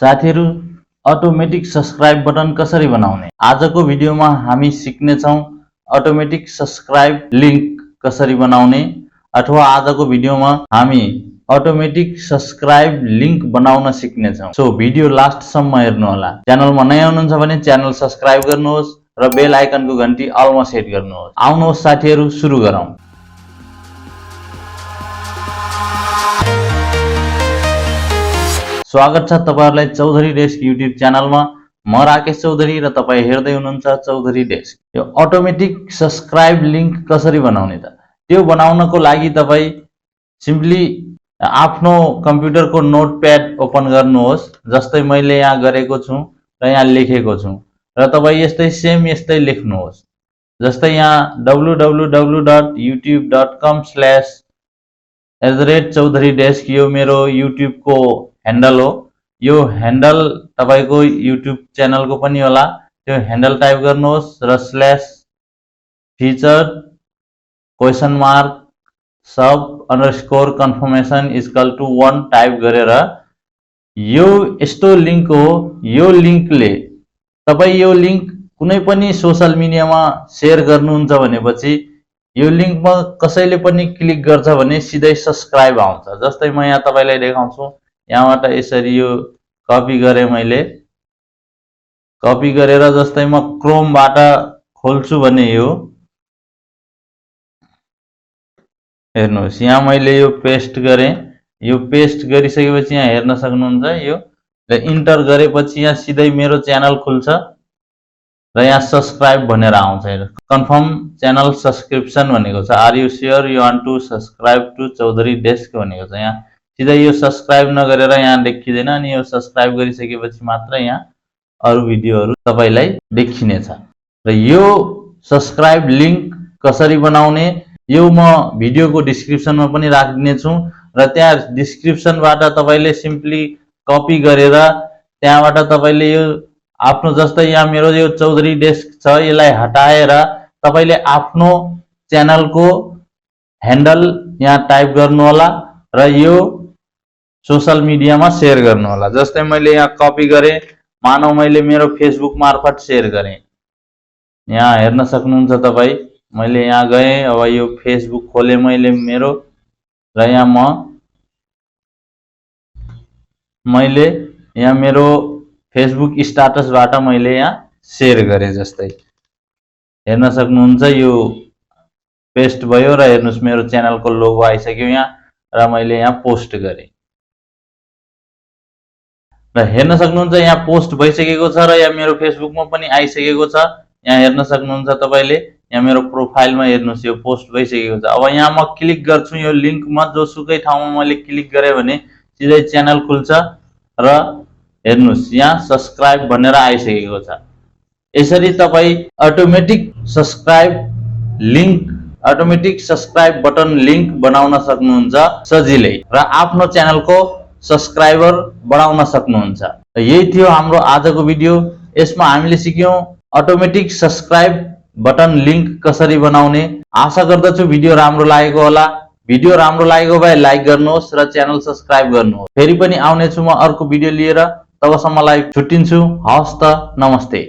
साथीहरु, automatic subscribe button कसरी बनाउने? आजको भिडियोमा हामी सिक्ने छौं अटोमेटिक सब्स्क्राइब लिंक कसरी बनाउने, अथवा आजको भिडियोमा हामी अटोमेटिक सब्स्क्राइब लिंक बनाउन सिक्ने छौं। सो भिडियो लास्ट सम्म हेर्नु होला। च्यानलमा नयाँ हुनुहुन्छ भने च्यानल सब्स्क्राइब गर्नुहोस् र बेल आइकनको घण्टी अलमा सेट गर्नुहोस्। आउनुहोस् साथीहरु, सुरु गरौँ। स्वागत छ तपाईहरुलाई चौधरी डेस्क युट्युब च्यानलमा। म राकेश चौधरी र तपाई हेर्दै हुनुहुन्छ चौधरी डेस्क। यो अटोमेटिक सब्स्क्राइब लिंक कसरी बनाउने त? त्यो बनाउनको लागि तपाई सिम्पली आफ्नो कम्प्युटरको नोटप्याड ओपन गर्नुहोस्। जस्तै मैले यहाँ गरेको छु र यहाँ लेखेको छु र तपाई यस्तै लेख्नुहोस्। जस्तै यहाँ www.youtube.com/@chaudharydesk यो मेरो युट्युब को ह्यान्डल हो। यो ह्यान्डल तपाईको युट्युब च्यानल को पनि होला। त्यो ह्यान्डल टाइप गर्नुहोस् र /featured_sub_confirmation=1 टाइप गरेर यो यस्तो लिंक हो। यो लिंकले तपाई यो लिंक कुनै पनि सोशल मिडियामा शेयर गर्नुहुन्छ भनेपछि यो लिंकमा कसैले पनि क्लिक गर्छ भने सिधै सब्स्क्राइब आउँछ। जस्तै म यहाँ तपाईलाई देखाउँछु। यहाँबाट यसरी यो कपी गरे मैले। कपी गरेर जस्तै म क्रोमबाट खोल्छु भने यो हेर्नुहोस्, यहाँ मैले यो पेस्ट गरे। यो पेस्ट गरिसकेपछि यहाँ हेर्न सक्नुहुन्छ। यो इन्टर गरेपछि यहाँ सिधै मेरो च्यानल खुल्छ र यहाँ सब्स्क्राइब भनेर आउँछ। कन्फर्म च्यानल सब्स्क्रिप्सन भनेको छ। Are you sure you want to subscribe to Chaudhary desk भनेको छ। यहाँ सिधै यो सब्स्क्राइब नगरेर यहाँ देखिदैन, अनि यो सब्स्क्राइब गरिसकेपछि मात्र यहाँ अरु भिडियोहरु तपाईलाई देखिनेछ। र यो सब्स्क्राइब लिंक कसरी बनाउने यो म भिडियोको डिस्क्रिप्सनमा पनि राखिदिने छु र त्यहाँ डिस्क्रिप्सनबाट तपाईले सिम्पली कपी गरेर त्यहाँबाट तपाईले यो आफ्नो जस्तै यहाँ मेरो यो चौधरी डेस्क छ, यसलाई हटाएर तपाईले आफ्नो च्यानलको ह्यान्डल यहाँ टाइप गर्नु होला र यो सोशल मिडियामा शेयर गर्नु होला। जस्तै मैले यहाँ कपी गरे, मानौ मैले मेरो फेसबुक मार्फत शेयर गरे। यहाँ हेर्न सक्नुहुन्छ तपाई। मैले यहाँ गए, अब यो फेसबुक खोले मैले मेरो र यहाँ मैले यहाँ मेरो फेसबुक स्ट्याटसबाट मैले यहाँ शेयर गरे। जस्तै हेर्न सक्नुहुन्छ यो पेस्ट भयो र हेर्नुस् मेरो च्यानलको लोगो आइसक्यो यहाँ र मैले यहाँ पोस्ट गरे र हेर्न सक्नुहुन्छ यहाँ पोस्ट भइसकेको छ र यहाँ मेरो फेसबुकमा पनि आइसकेको छ। यहाँ हेर्न सक्नुहुन्छ तपाईले। यहाँ मेरो प्रोफाइलमा हेर्नुस् यो पोस्ट भइसकेको छ। अब यहाँ म क्लिक गर्छु यो लिंकमा, जोसुकै ठाउँमा मैले क्लिक गरे भने सिधै च्यानल खुल्छ र हेर्नुस् यहाँ सब्स्क्राइब भनेर आइसकेको छ। यसरी तपाई अटोमेटिक सब्स्क्राइब बटन लिंक बनाउन सक्नुहुन्छ सजिलै र आफ्नो च्यानलको सब्स्क्राइबर बढाउन सक्नुहुन्छ। यही थियो हाम्रो आजको भिडियो। यसमा हामीले सिक्यौं अटोमेटिक सब्स्क्राइब बटन लिंक कसरी बनाउने। आशा गर्दछु भिडियो राम्रो लागेको होला। भिडियो राम्रो लागेको भए लाइक गर्नुहोस् र च्यानल सब्स्क्राइब गर्नुहोस्। फेरि पनि आउने छु म अर्को भिडियो लिएर। तबसम्मलाई छुट्टिन्छु। हवस् त, नमस्ते।